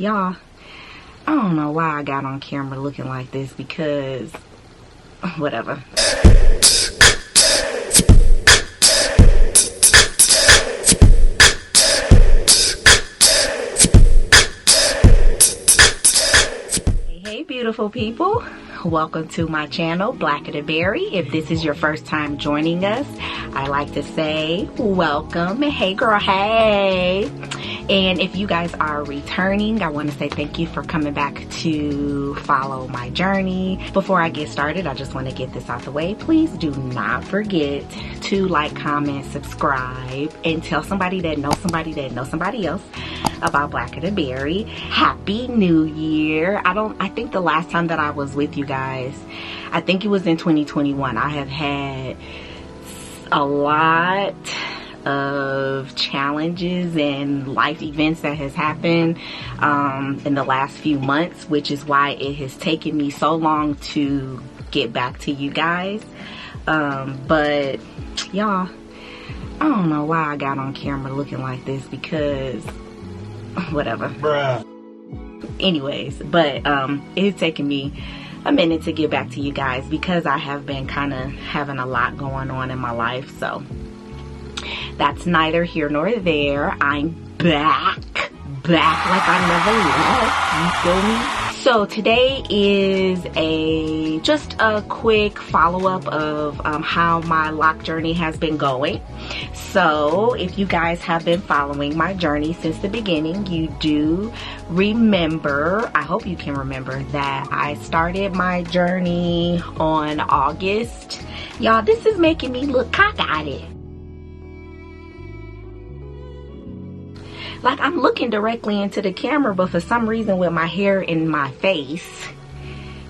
Y'all, I don't know why I got on camera looking like this, because whatever. Hey beautiful people, welcome to my channel, Reties-Every. If this is your first time joining us, I like to say welcome. Hey girl, hey. And if you guys are returning, I want to say thank you for coming back to follow my journey. Before I get started, I just want to get this out the way. Please do not forget to like, comment, subscribe, and tell somebody that knows somebody that knows somebody else about Reties-Every. Happy New Year. I think the last time that I was with you guys, I think it was in 2021. I have had a lot of challenges and life events that has happened in the last few months, which is why it has taken me so long to get back to you guys. But y'all, I don't know why I got on camera looking like this, because whatever. Bruh. Anyways, but it's taken me a minute to get back to you guys because I have been kind of having a lot going on in my life. So that's neither here nor there. I'm back like I never left. You feel me? So today is just a quick follow-up of how my lock journey has been going. So if you guys have been following my journey since the beginning, you do remember, I hope you can remember, that I started my journey on August. Y'all, this is making me look cock-eyed. Like I'm looking directly into the camera, but for some reason with my hair in my face,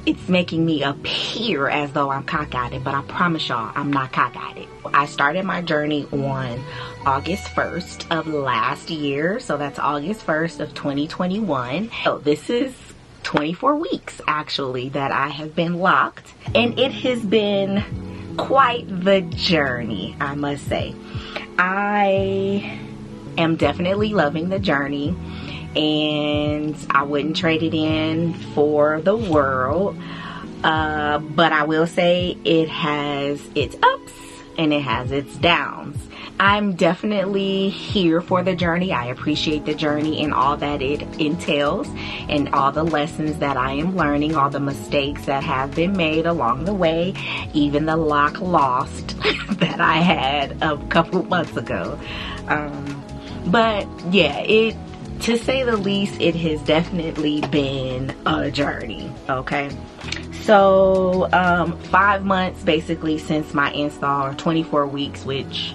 it's making me appear as though I'm cockeyed, but I promise y'all I'm not cockeyed. I started my journey on August 1st of last year, so that's August 1st of 2021. So this is 24 weeks actually that I have been locked, and it has been quite the journey, I must say. I am definitely loving the journey, and I wouldn't trade it in for the world, but I will say it has its ups and it has its downs. I'm definitely here for the journey. I appreciate the journey and all that it entails, and all the lessons that I am learning, all the mistakes that have been made along the way, even the lock lost that I had a couple months ago. But yeah, to say the least, it has definitely been a journey, okay? So 5 months basically since my install, or 24 weeks, which,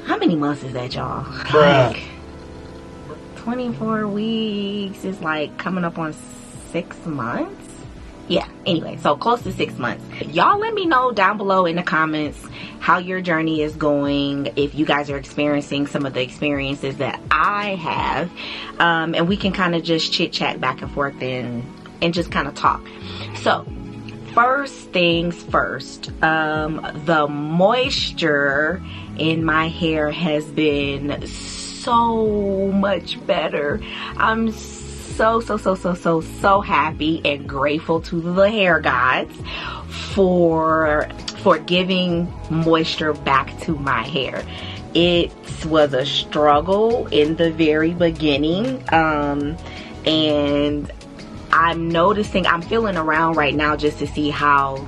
how many months is that, y'all? Like 24 weeks is like coming up on 6 months. Yeah, anyway, so close to 6 months. Y'all let me know down below in the comments how your journey is going, if you guys are experiencing some of the experiences that I have, and we can kind of just chit chat back and forth and just kind of talk. So first things first, the moisture in my hair has been so much better. I'm so happy and grateful to the hair gods for giving moisture back to my hair. It was a struggle in the very beginning, and I'm noticing, I'm feeling around right now just to see how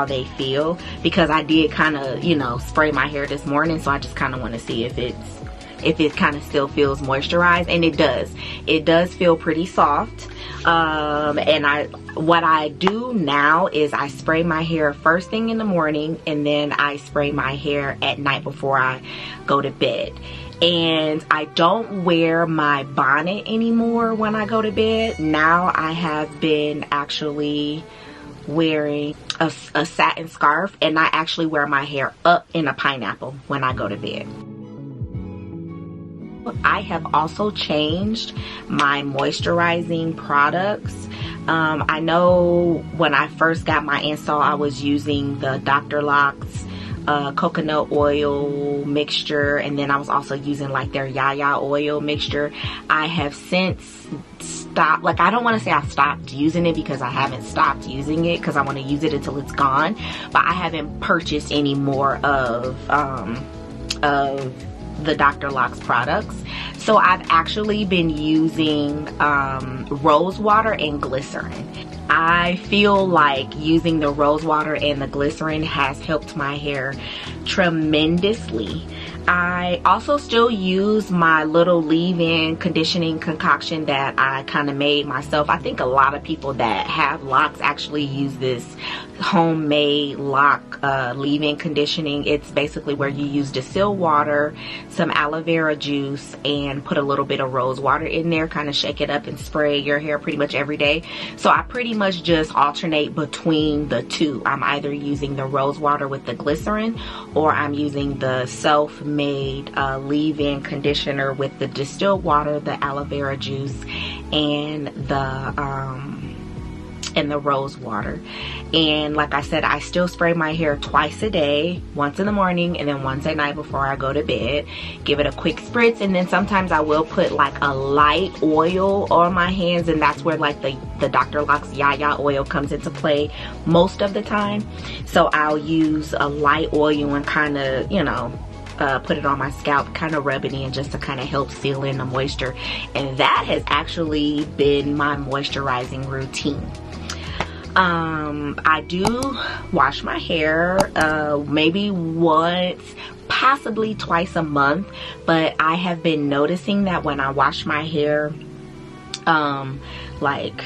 they feel, because I did kind of, you know, spray my hair this morning, so I just kind of want to see if it kind of still feels moisturized, and it does feel pretty soft. And what I do now is I spray my hair first thing in the morning, and then I spray my hair at night before I go to bed. And I don't wear my bonnet anymore when I go to bed. Now I have been actually wearing a satin scarf, and I actually wear my hair up in a pineapple when I go to bed. I have also changed my moisturizing products. I know when I first got my install, I was using the Dr. Locs coconut oil mixture, and then I was also using like their yaya oil mixture. I have since stopped, like I don't want to say I stopped using it because I haven't stopped using it because I want to use it until it's gone, but I haven't purchased any more of the Dr. Locs products. So I've actually been using rose water and glycerin. I feel like using the rose water and the glycerin has helped my hair tremendously. I also still use my little leave-in conditioning concoction that I kind of made myself. I think a lot of people that have locks actually use this homemade lock leave-in conditioning. It's basically where you use distilled water, some aloe vera juice, and put a little bit of rose water in there, kind of shake it up and spray your hair pretty much every day. So I pretty much just alternate between the two. I'm either using the rose water with the glycerin, or I'm using the self-made leave-in conditioner with the distilled water, the aloe vera juice, and the rose water. And like I said, I still spray my hair twice a day, once in the morning and then once at night before I go to bed. Give it a quick spritz, and then sometimes I will put like a light oil on my hands, and that's where like the Dr. Locs Yaya oil comes into play most of the time. So I'll use a light oil and kind of, you know, put it on my scalp, kind of rub it in just to kind of help seal in the moisture. And that has actually been my moisturizing routine. I do wash my hair maybe once, possibly twice a month, but I have been noticing that when I wash my hair like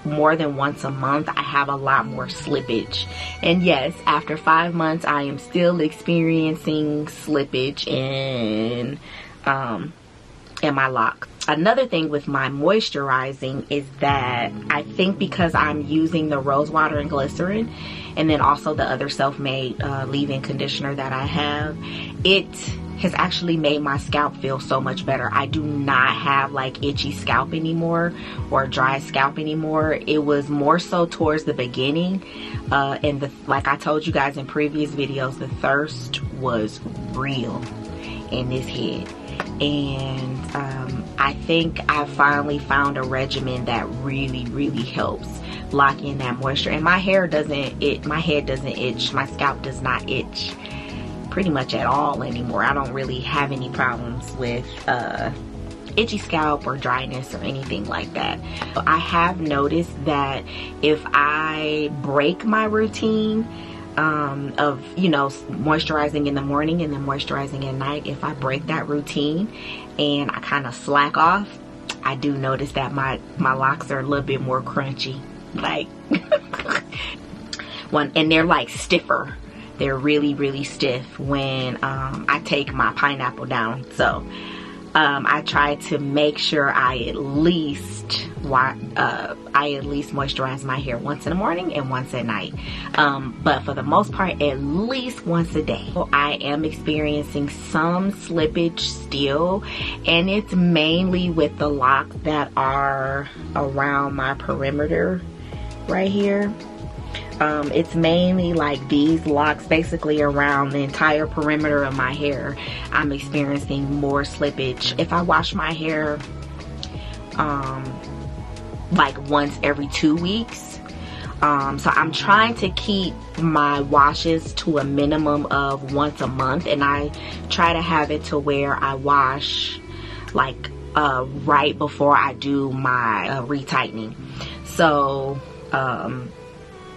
more than once a month, I have a lot more slippage. And yes, after 5 months, I am still experiencing slippage in my locks. Another thing with my moisturizing is that I think because I'm using the rose water and glycerin, and then also the other self-made leave-in conditioner that I have, it has actually made my scalp feel so much better. I do not have like itchy scalp anymore or dry scalp anymore. It was more so towards the beginning, and like I told you guys in previous videos, the thirst was real in this head. And I think I finally found a regimen that really helps lock in that moisture. And my hair doesn't itch, my head doesn't itch, my scalp does not itch pretty much at all anymore. I don't really have any problems with itchy scalp or dryness or anything like that. But I have noticed that if I break my routine of, you know, moisturizing in the morning and then moisturizing at night, if I break that routine and I kind of slack off, I do notice that my locks are a little bit more crunchy, like and they're like stiffer. They're really stiff when I take my pineapple down. So I try to make sure I at least moisturize my hair once in the morning and once at night, but for the most part at least once a day. So I am experiencing some slippage still, and it's mainly with the locks that are around my perimeter right here. It's mainly like these locks basically around the entire perimeter of my hair. I'm experiencing more slippage. If I wash my hair like once every 2 weeks, so I'm trying to keep my washes to a minimum of once a month, and I try to have it to where I wash like right before I do my retightening. So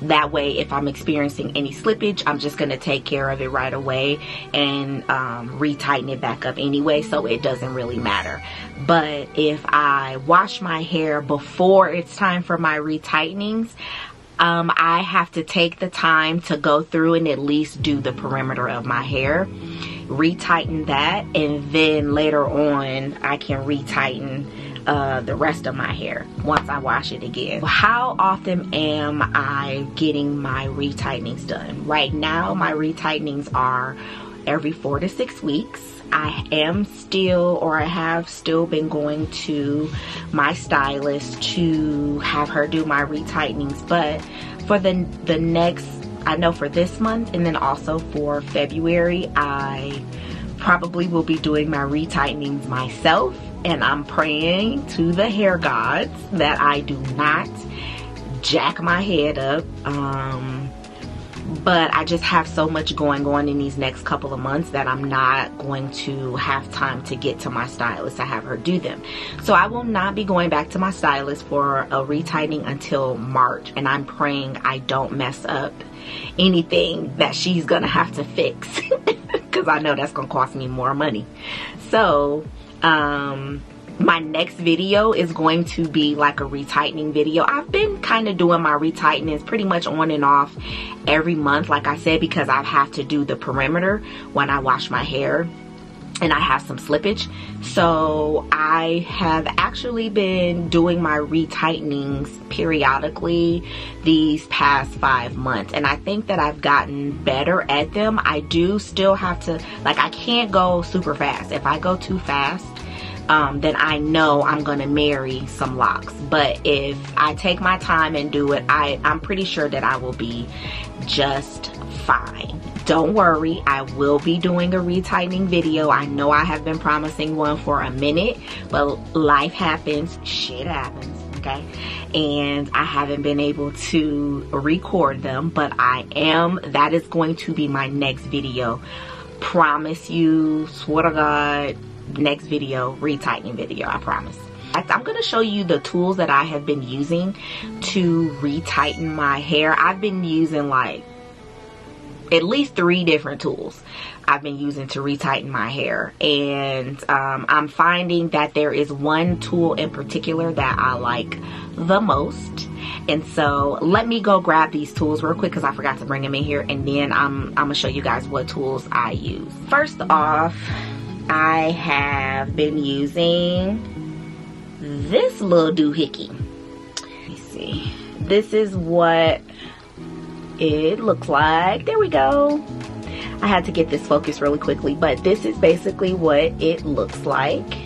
that way, if I'm experiencing any slippage, I'm just going to take care of it right away and retighten it back up anyway, so it doesn't really matter. But if I wash my hair before it's time for my retightnings, I have to take the time to go through and at least do the perimeter of my hair, retighten that, and then later on I can retighten the rest of my hair once I wash it again. How often am I getting my retightenings done? Right now my retightenings are every 4 to 6 weeks. I am still, or I have still been going to my stylist to have her do my retightenings, but for the next I know for this month, and then also for February, I probably will be doing my retightenings myself, and I'm praying to the hair gods that I do not jack my head up. But I just have so much going on in these next couple of months that I'm not going to have time to get to my stylist to have her do them. So I will not be going back to my stylist for a retightening until March, and I'm praying I don't mess up anything that she's gonna have to fix because I know that's gonna cost me more money. So my next video is going to be like a retightening video. I've been kind of doing my retightens pretty much on and off every month, like I said, because I have to do the perimeter when I wash my hair and I have some slippage. So I have actually been doing my retightenings periodically these past 5 months, and I think that I've gotten better at them. I do still have to, like, I can't go super fast. If I go too fast, then I know I'm gonna marry some locks. But if I take my time and do it, I'm pretty sure that I will be just fine. Don't worry, I will be doing a retightening video. I know I have been promising one for a minute, but life happens, shit happens, okay? And I haven't been able to record them, but that is going to be my next video. Promise you, swear to God, next video, retightening video, I promise. I'm going to show you the tools that I have been using to retighten my hair. I've been using like at least 3 different tools I've been using to retighten my hair, and I'm finding that there is one tool in particular that I like the most. And so let me go grab these tools real quick because I forgot to bring them in here, and then I'm gonna show you guys what tools I use. First off, I have been using this little doohickey. Let me see. This is what it looks like. There we go. I had to get this focused really quickly, but this is basically what it looks like.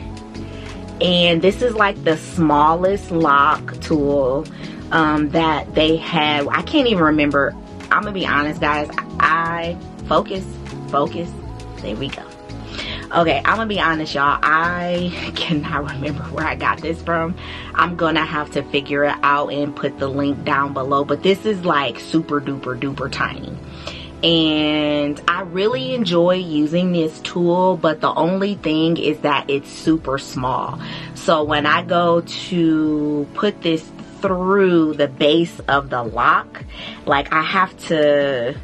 And this is like the smallest lock tool that they had. I can't even remember. I'm gonna be honest, guys. Focus. There we go. Okay, I'm gonna be honest, y'all. I cannot remember where I got this from. I'm gonna have to figure it out and put the link down below. But this is like super duper duper tiny. And I really enjoy using this tool, but the only thing is that it's super small. So when I go to put this through the base of the lock, like I have to,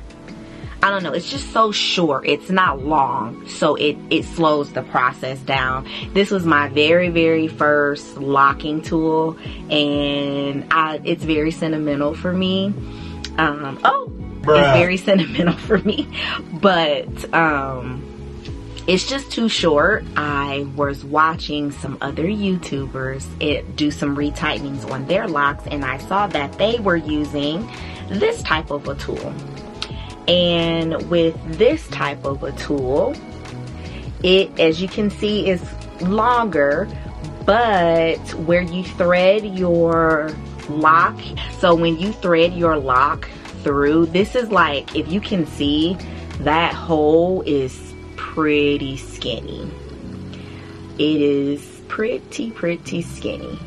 I don't know, it's just so short. It's not long, so it slows the process down. This was my very first locking tool, and it's very sentimental for me. It's very sentimental for me, but it's just too short. I was watching some other YouTubers do some retightens on their locks, and I saw that they were using this type of a tool. And with this type of a tool, it, as you can see, is longer, but where you thread your lock, so when you thread your lock through, this is like, if you can see, that hole is pretty skinny. It is pretty skinny.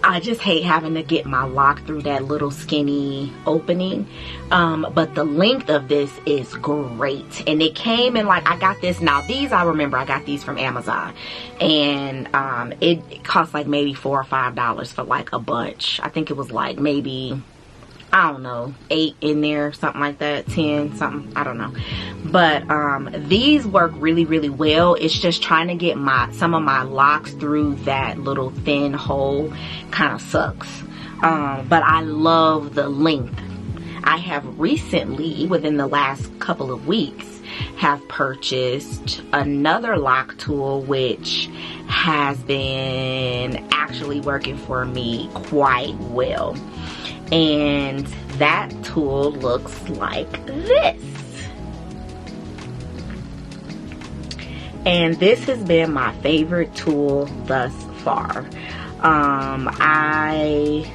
I just hate having to get my lock through that little skinny opening. But the length of this is great. And it came in like, I got this, now these, I remember I got these from Amazon. And it cost like maybe $4 or $5 for like a bunch. I think it was like maybe, I don't know, 8 in there, something like that, 10, something, I don't know. But these work really well. It's just trying to get some of my locks through that little thin hole kind of sucks. But I love the length. I have recently, within the last couple of weeks, have purchased another lock tool which has been actually working for me quite well. And that tool looks like this. And this has been my favorite tool thus far. I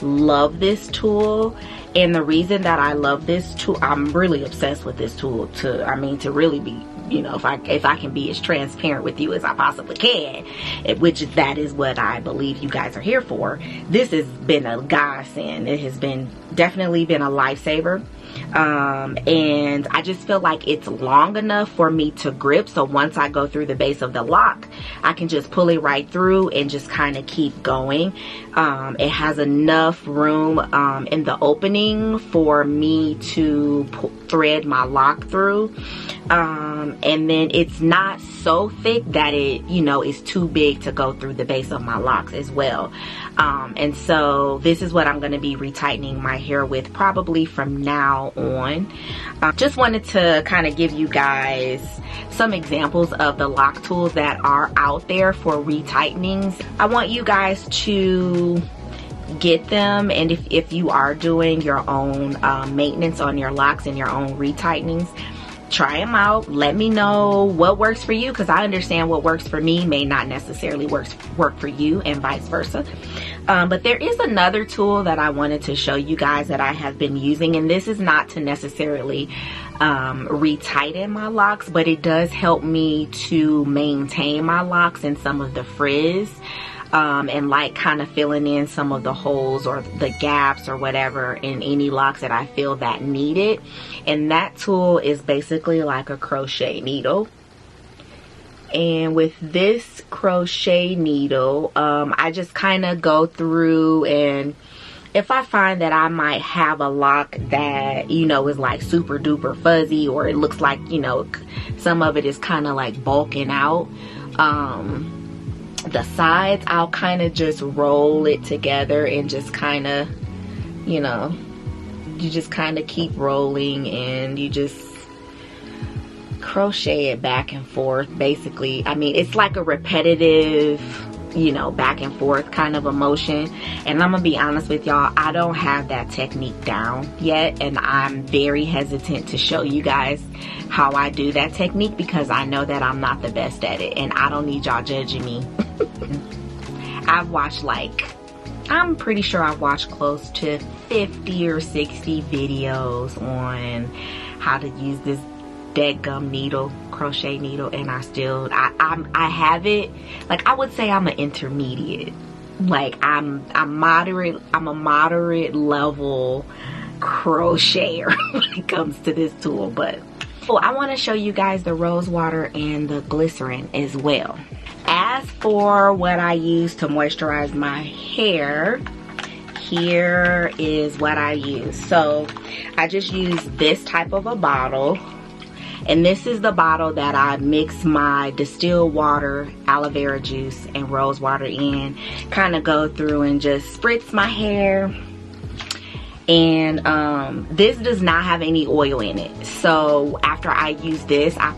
love this tool, And the reason that I love this tool, I'm really obsessed with this tool to really be, you know, if I can be as transparent with you as I possibly can, which that is what I believe you guys are here for. This has been a godsend. It has definitely been a lifesaver. And I just feel like it's long enough for me to grip, so once I go through the base of the lock, I can just pull it right through and just kind of keep going. It has enough room in the opening for me to thread my lock through, and then it's not so thick that it, you know, is too big to go through the base of my locks as well. And so this is what I'm going to be retightening my hair with probably from now on. Just wanted to kind of give you guys some examples of the lock tools that are out there for retightening. I want you guys to get them, and if you are doing your own maintenance on your locks and your own retightenings, try them out. Let me know what works for you, because I understand what works for me may not necessarily work for you, and vice versa. But there is another tool that I wanted to show you guys that I have been using, and this is not to necessarily retighten my locks, but it does help me to maintain my locks and some of the frizz, and like kind of filling in some of the holes or the gaps or whatever in any locks that I feel that need it. And that tool is basically like a crochet needle. And with this crochet needle, I just kind of go through, and if I find that I might have a lock that, you know, is like super duper fuzzy, or it looks like, you know, some of it is kind of like bulking out, the sides, I'll kind of just roll it together and just kind of, you know, you just kind of keep rolling and you just crochet it back and forth. Basically, I mean, it's like a repetitive, you know, back and forth kind of a motion. And I'm gonna be honest with y'all, I don't have that technique down yet, and I'm very hesitant to show you guys how I do that technique because I know that I'm not the best at it, and I don't need y'all judging me. I've watched, like, I'm pretty sure I've watched close to 50 or 60 videos on how to use this deadgum needle, crochet needle, and I have it, like, I would say I'm an intermediate, like I'm a moderate level crocheter when it comes to this tool. But I want to show you guys the rose water and the glycerin as well. As for what I use to moisturize my hair, here is what I use. So I just use this type of a bottle, and this is the bottle that I mix my distilled water, aloe vera juice, and rose water in. Kind of go through and just spritz my hair. And this does not have any oil in it. So after I use this, I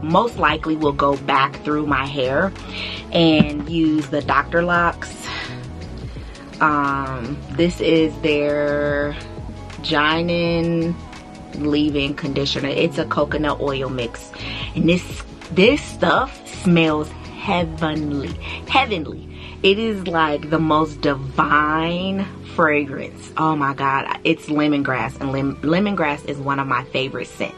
most likely will go back through my hair and use the Dr. Locs. This is their Ginin leave-in conditioner. It's a coconut oil mix, and this stuff smells heavenly. It is like the most divine fragrance. Oh my god, it's lemongrass, and lemongrass is one of my favorite scents.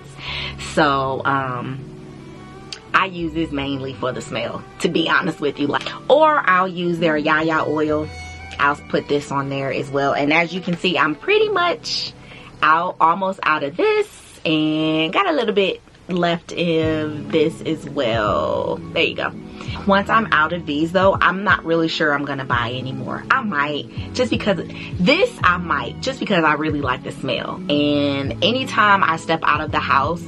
So I use this mainly for the smell, to be honest with you. Or I'll use their yaya oil. I'll put this on there as well. And as you can see, I'm pretty much almost out of this, and got a little bit left in this as well. There you go. Once I'm out of these though, I'm not really sure I'm gonna buy anymore. I might, just because I really like the smell. And anytime I step out of the house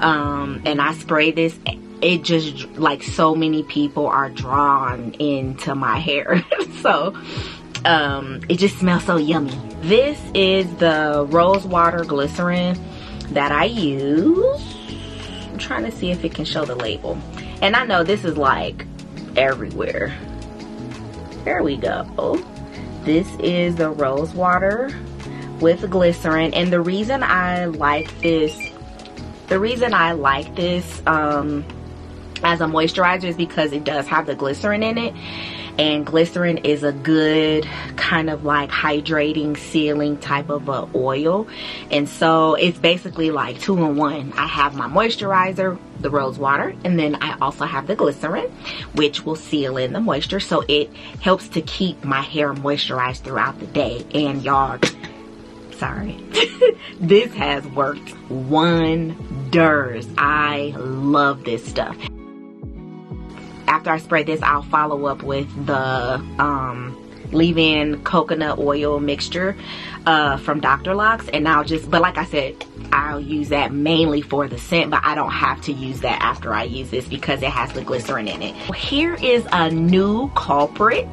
and I spray this, it just, like, so many people are drawn into my hair. So it just smells so yummy. This is the rose water glycerin that I use. I'm trying to see if it can show the label. And I know this is like everywhere. There we go. This is the rose water with glycerin. And the reason I like this as a moisturizer is because it does have the glycerin in it. and glycerin is a good kind of like hydrating, sealing type of a oil. And so it's basically like 2-in-1. I have my moisturizer, the rose water, and then I also have the glycerin, which will seal in the moisture, so it helps to keep my hair moisturized throughout the day. And y'all, sorry, this has worked wonders. I love this stuff. After I spray this, I'll follow up with the leave-in coconut oil mixture from Dr. Locs, and but like I said, I'll use that mainly for the scent, but I don't have to use that after I use this because it has the glycerin in it. Here is a new culprit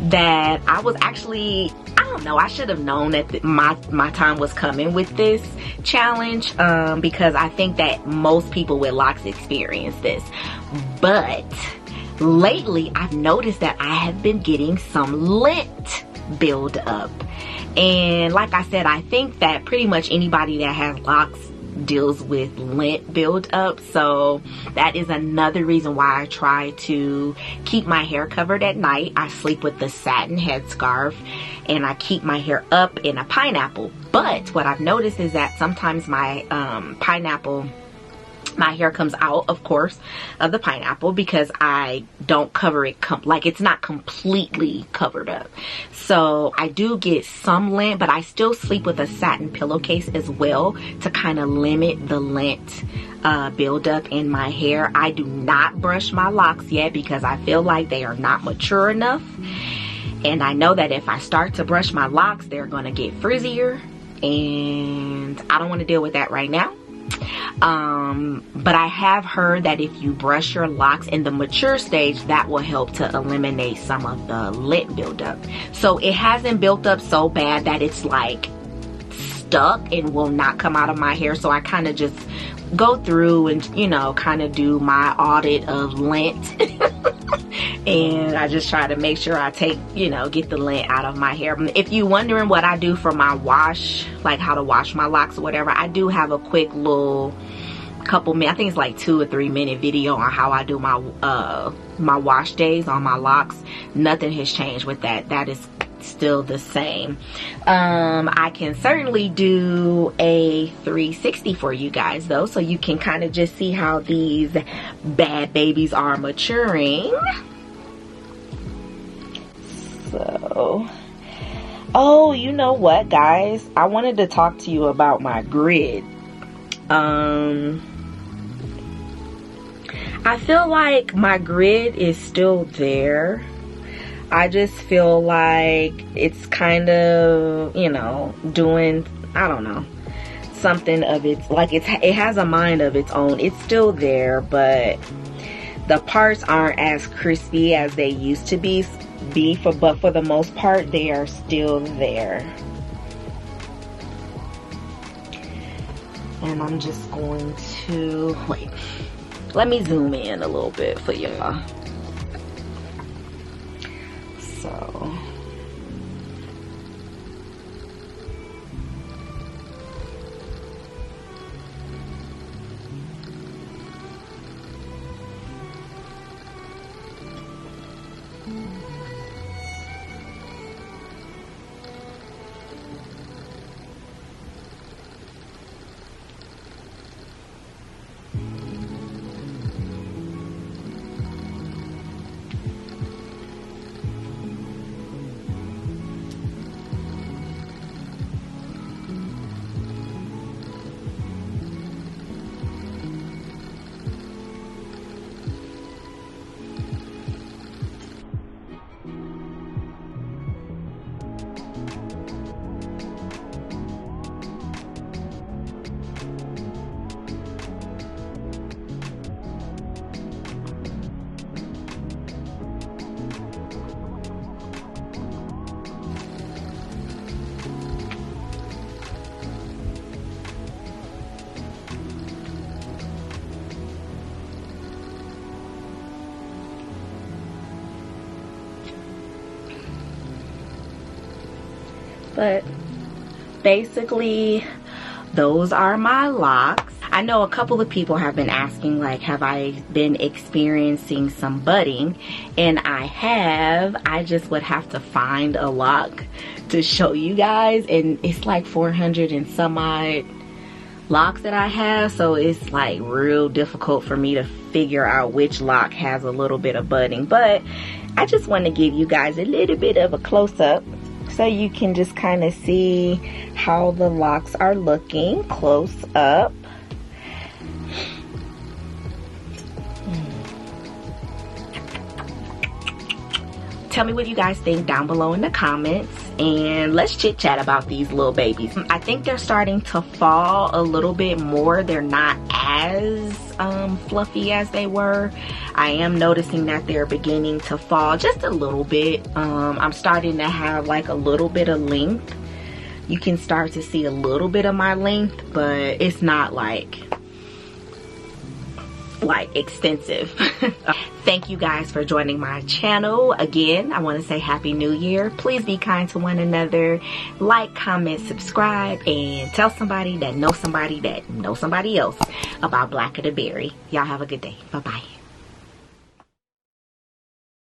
that I was actually, I don't know, I should have known that my time was coming with this challenge, because I think that most people with locks experience this. But lately I've noticed that I have been getting some lint buildup, and like I said, I think that pretty much anybody that has locks deals with lint buildup. So that is another reason why I try to keep my hair covered at night. I sleep with the satin headscarf and I keep my hair up in a pineapple. But what I've noticed is that sometimes my my hair comes out, of course, of the pineapple because I don't cover it, like it's not completely covered up. So I do get some lint, but I still sleep with a satin pillowcase as well to kind of limit the lint buildup in my hair. I do not brush my locks yet because I feel like they are not mature enough. And I know that if I start to brush my locks, they're gonna get frizzier, and I don't want to deal with that right now. But I have heard that if you brush your locks in the mature stage, that will help to eliminate some of the lint buildup. So it hasn't built up so bad that it's like stuck and will not come out of my hair. So I kind of just go through and, you know, kind of do my audit of lint. And I just try to make sure I take, you know, get the lint out of my hair. If you're wondering what I do for my wash, like how to wash my locks or whatever, I do have a quick little couple minutes, I think it's like 2 or 3 minute video on how I do my my wash days on my locks. Nothing has changed with that. That is still the same. I can certainly do a 360 for you guys though, so you can kind of just see how these bad babies are maturing. So, oh, you know what, guys, I wanted to talk to you about my grid. I feel like my grid is still there. I just feel like it's kind of, you know, doing, I don't know, something of its, like it has a mind of its own. It's still there, but the parts aren't as crispy as they used to be, but for the most part, they are still there. And I'm just going to, wait, let me zoom in a little bit for y'all. So, but basically those are my locks. I know a couple of people have been asking, like, have I been experiencing some budding? And I have. I just would have to find a lock to show you guys, and it's like 400 and some odd locks that I have, so it's like real difficult for me to figure out which lock has a little bit of budding. But I just want to give you guys a little bit of a close-up so you can just kind of see how the locks are looking close up. Tell me what you guys think down below in the comments, and let's chit chat about these little babies. I think they're starting to fall a little bit more. They're not as fluffy as they were. I am noticing that they're beginning to fall just a little bit. I'm starting to have like a little bit of length. You can start to see a little bit of my length, but it's not like extensive. Thank you guys for joining my channel. Again, I want to say Happy New Year. Please be kind to one another. Like, comment, subscribe, and tell somebody that knows somebody that knows somebody else about Black of the Berry. Y'all have a good day. Bye-bye.